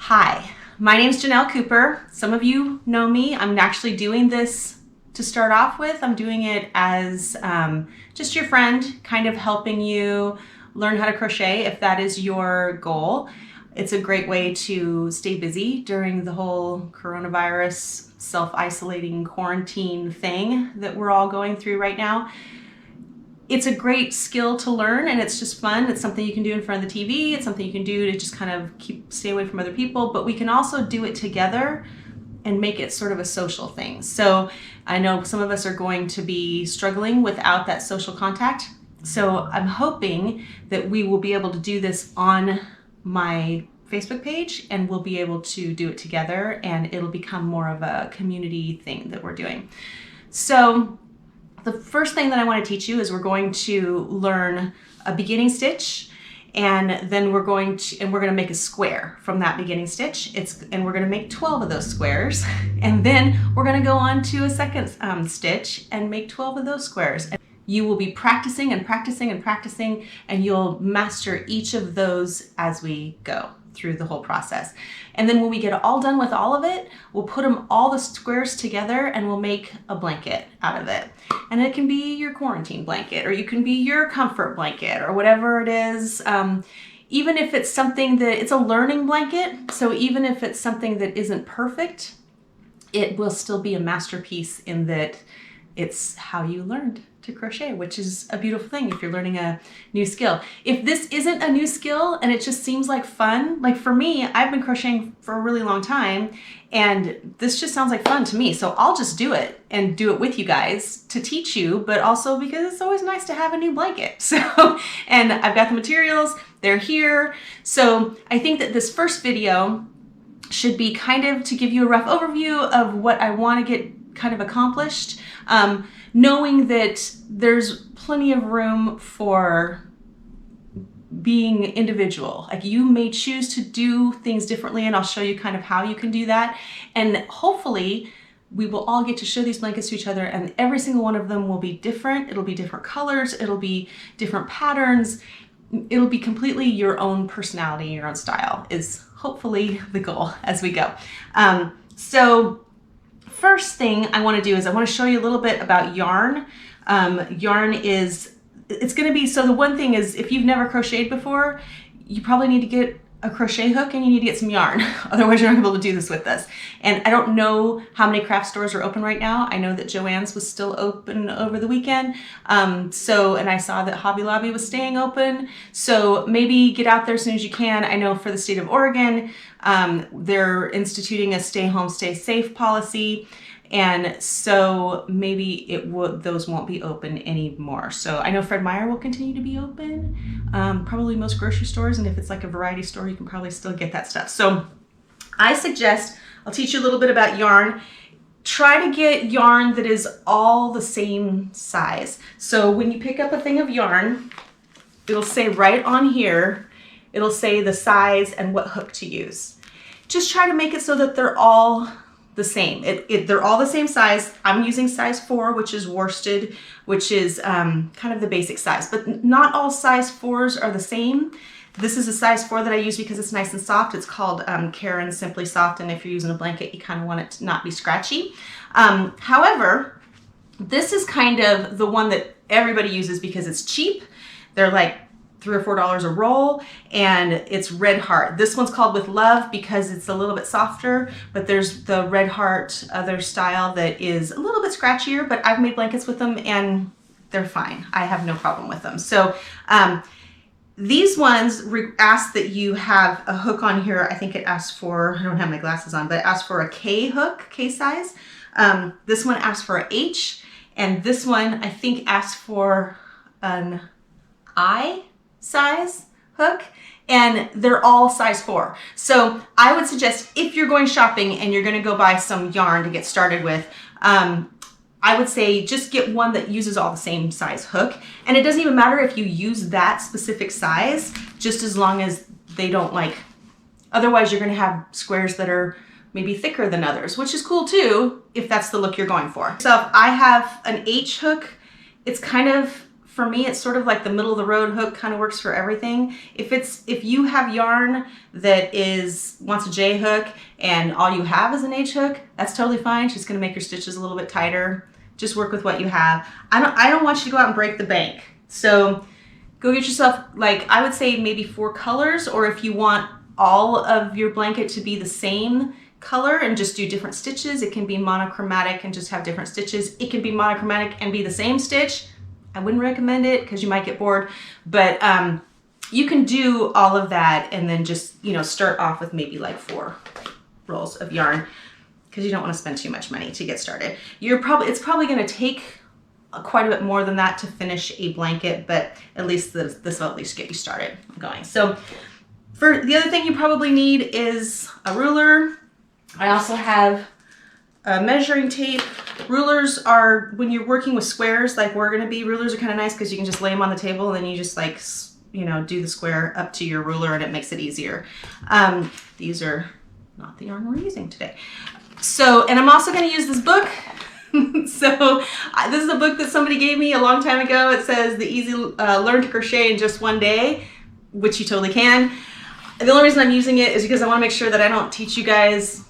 Hi, my name's Janelle Cooper. Some of you know me. I'm actually doing this to start off with. I'm doing it as just your friend, kind of helping you learn how to crochet if that is your goal. It's a great way to stay busy during the whole coronavirus self-isolating quarantine thing that we're all going through right now. It's a great skill to learn, and it's just fun. It's something you can do in front of the TV. It's something you can do to just kind of stay away from other people, but we can also do it together and make it sort of a social thing. So I know some of us are going to be struggling without that social contact. So I'm hoping that we will be able to do this on my Facebook page, and we'll be able to do it together, and it'll become more of a community thing that we're doing. So the first thing that I want to teach you is we're going to learn a beginning stitch, and then we're going to make a square from that beginning stitch. And we're going to make 12 of those squares, and then we're going to go on to a second stitch and make 12 of those squares. And you will be practicing and practicing and practicing, and you'll master each of those as we go through the whole process. And then when we get all done with all of it, we'll put all the squares together and we'll make a blanket out of it. And it can be your quarantine blanket, or you can be your comfort blanket, or whatever it is. Even if it's something that, it's a learning blanket, so even if it's something that isn't perfect, it will still be a masterpiece in that it's how you learned to crochet, which is a beautiful thing if you're learning a new skill. If this isn't a new skill and it just seems like fun, like for me, I've been crocheting for a really long time, and this just sounds like fun to me. So I'll just do it and do it with you guys to teach you, but also because it's always nice to have a new blanket. So, and I've got the materials, they're here. So I think that this first video should be kind of to give you a rough overview of what I want to get kind of accomplished. Knowing that there's plenty of room for being individual. Like, you may choose to do things differently, and I'll show you kind of how you can do that. And hopefully we will all get to show these blankets to each other, and every single one of them will be different. It'll be different colors, it'll be different patterns. It'll be completely your own personality, your own style is hopefully the goal as we go. So first thing I want to do is I want to show you a little bit about yarn. Yarn is, it's going to be, so the one thing is, if you've never crocheted before, you probably need to get a crochet hook and you need to get some yarn. Otherwise you're not able to do this with this. And I don't know how many craft stores are open right now. I know that Joann's was still open over the weekend. And I saw that Hobby Lobby was staying open. So maybe get out there as soon as you can. I know for the state of Oregon, they're instituting a stay home, stay safe policy. And so maybe those won't be open anymore. So I know Fred Meyer will continue to be open, probably most grocery stores, and if it's like a variety store, you can probably still get that stuff. So I suggest, I'll teach you a little bit about yarn. Try to get yarn that is all the same size. So when you pick up a thing of yarn, it'll say right on here, it'll say the size and what hook to use. Just try to make it so that they're all the same. They're all the same size. I'm using size 4, which is worsted, which is kind of the basic size, but not all size 4s are the same. This is a size 4 that I use because it's nice and soft. It's called Karen Simply Soft, and if you're using a blanket, you kind of want it to not be scratchy. However, this is kind of the one that everybody uses because it's cheap. They're like $3 or $4 a roll, and it's Red Heart. This one's called With Love because it's a little bit softer, but there's the Red Heart other style that is a little bit scratchier, but I've made blankets with them and they're fine. I have no problem with them. So these ones ask that you have a hook on here. I think it asks for, I don't have my glasses on, but it asks for a K hook, K size. This one asks for an H, and this one I think asks for an I size hook, and they're all size 4. So I would suggest, if you're going shopping and you're going to go buy some yarn to get started with, I would say just get one that uses all the same size hook. And it doesn't even matter if you use that specific size, just as long as they don't otherwise you're going to have squares that are maybe thicker than others, which is cool too if that's the look you're going for. So if I have an H hook, it's kind of for me, it's sort of like the middle of the road hook, kind of works for everything. If you have yarn that wants a J hook and all you have is an H hook, that's totally fine. It's just gonna make your stitches a little bit tighter. Just work with what you have. I don't want you to go out and break the bank. So go get yourself, like, I would say maybe 4 colors, or if you want all of your blanket to be the same color and just do different stitches, it can be monochromatic and just have different stitches. It can be monochromatic and be the same stitch. I wouldn't recommend it because you might get bored, but you can do all of that and then just, you know, start off with maybe like 4 rolls of yarn because you don't want to spend too much money to get started. It's probably going to take quite a bit more than that to finish a blanket, but at least this will at least get you started going. So for the other thing you probably need is a ruler. I also have a measuring tape. Rulers are, when you're working with squares like we're gonna be, rulers are kind of nice because you can just lay them on the table and then you just like, you know, do the square up to your ruler and it makes it easier. These are not the yarn we're using today. So, and I'm also gonna use this book. So this is a book that somebody gave me a long time ago. It says The Easy Learn to Crochet in Just One Day, which you totally can. The only reason I'm using it is because I want to make sure that I don't teach you guys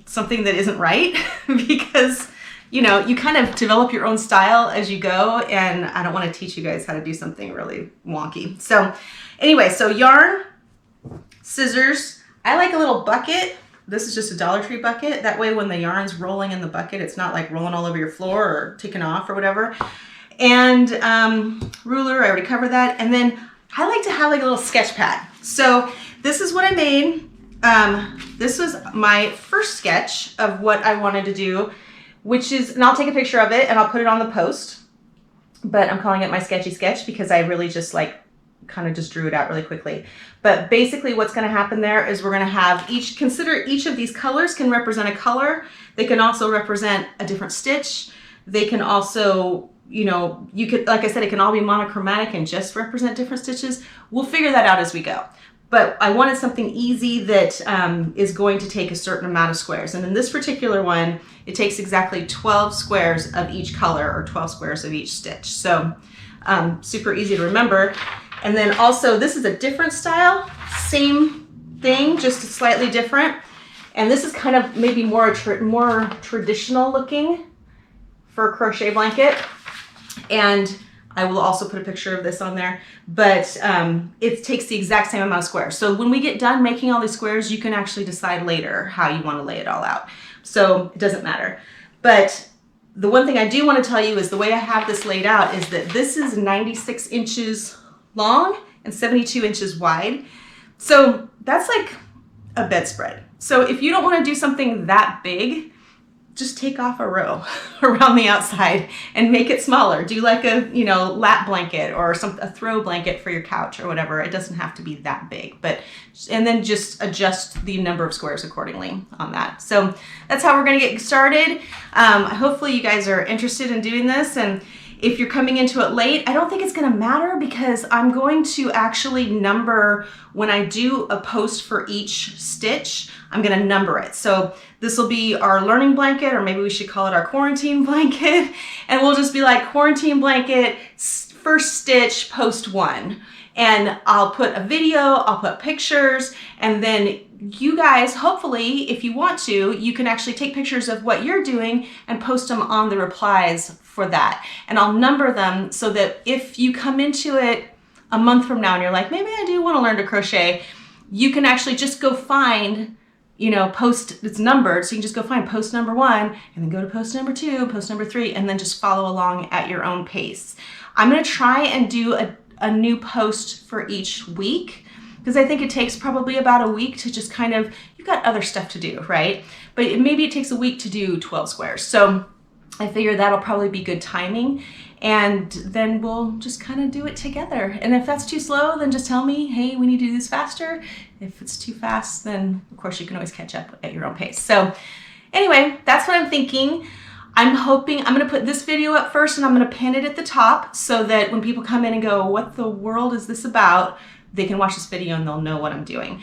something that isn't right because, you know, you kind of develop your own style as you go, and I don't want to teach you guys how to do something really wonky. So anyway, so yarn, scissors. I like a little bucket. This is just a Dollar Tree bucket. That way when the yarn's rolling in the bucket, it's not like rolling all over your floor or taking off or whatever. And ruler, I already covered that. And then I like to have like a little sketch pad. So this is what I made. This was my first sketch of what I wanted to do, which is, and I'll take a picture of it and I'll put it on the post, but I'm calling it my sketchy sketch because I really just like kind of just drew it out really quickly. But basically what's going to happen there is we're going to have consider each of these colors can represent a color. They can also represent a different stitch. They can also, you know, you could, like I said, it can all be monochromatic and just represent different stitches. We'll figure that out as we go. But I wanted something easy that is going to take a certain amount of squares. And in this particular one, it takes exactly 12 squares of each color or 12 squares of each stitch. So super easy to remember. And then also this is a different style, same thing, just slightly different. And this is kind of maybe more traditional looking for a crochet blanket. And I will also put a picture of this on there, but it takes the exact same amount of squares. So when we get done making all these squares, you can actually decide later how you want to lay it all out. So it doesn't matter. But the one thing I do want to tell you is the way I have this laid out is that this is 96 inches long and 72 inches wide. So that's like a bedspread. So if you don't want to do something that big, just take off a row around the outside and make it smaller. Do like a, you know, lap blanket or a throw blanket for your couch or whatever. It doesn't have to be that big, but, and then just adjust the number of squares accordingly on that. So that's how we're going to get started. Hopefully you guys are interested in doing this, and if you're coming into it late, I don't think it's going to matter because I'm going to actually number when I do a post for each stitch. I'm going to number it. So this will be our learning blanket, or maybe we should call it our quarantine blanket. And we'll just be like quarantine blanket, first stitch, post 1. And I'll put a video, I'll put pictures, and then you guys, hopefully, if you want to, you can actually take pictures of what you're doing and post them on the replies for that. And I'll number them so that if you come into it a month from now and you're like, maybe I do want to learn to crochet, you can actually just go find, you know, post, it's numbered, so you can just go find post number 1 and then go to post number 2, post number 3, and then just follow along at your own pace. I'm going to try and do a new post for each week, because I think it takes probably about a week to just kind of, you've got other stuff to do, right? But maybe it takes a week to do 12 squares. So I figure that'll probably be good timing, and then we'll just kind of do it together. And if that's too slow, then just tell me, hey, we need to do this faster. If it's too fast, then of course you can always catch up at your own pace. So anyway, that's what I'm thinking. I'm hoping, I'm gonna put this video up first and I'm gonna pin it at the top so that when people come in and go, what the world is this about? They can watch this video and they'll know what I'm doing.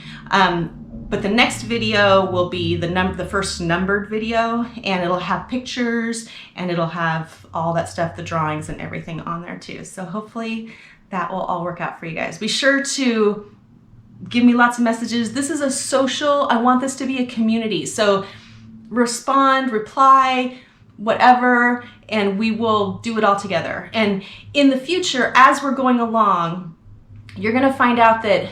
But the next video will be the first numbered video, and it'll have pictures and it'll have all that stuff, the drawings and everything on there too. So hopefully that will all work out for you guys. Be sure to give me lots of messages. This is a social, I want this to be a community. So respond, reply, whatever, and we will do it all together. And in the future, as we're going along, you're gonna find out that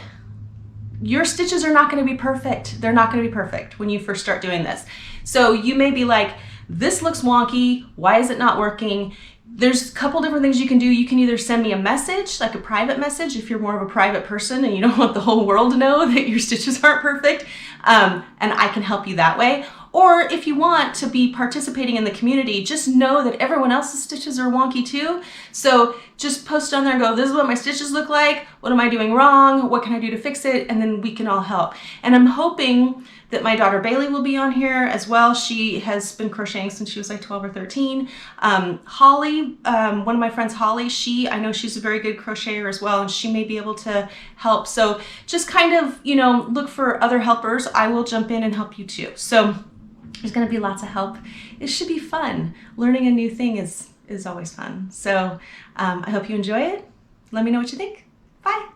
your stitches are not gonna be perfect. They're not gonna be perfect when you first start doing this. So you may be like, this looks wonky, why is it not working? There's a couple different things you can do. You can either send me a message, like a private message, if you're more of a private person and you don't want the whole world to know that your stitches aren't perfect, and I can help you that way. Or if you want to be participating in the community, just know that everyone else's stitches are wonky too. So just post on there and go, this is what my stitches look like. What am I doing wrong? What can I do to fix it? And then we can all help. And I'm hoping that my daughter Bailey will be on here as well. She has been crocheting since she was like 12 or 13. Holly, one of my friends, Holly, I know she's a very good crocheter as well, and she may be able to help. So just kind of, look for other helpers. I will jump in and help you too. So there's gonna be lots of help. It should be fun. Learning a new thing is always fun. So I hope you enjoy it. Let me know what you think. Bye.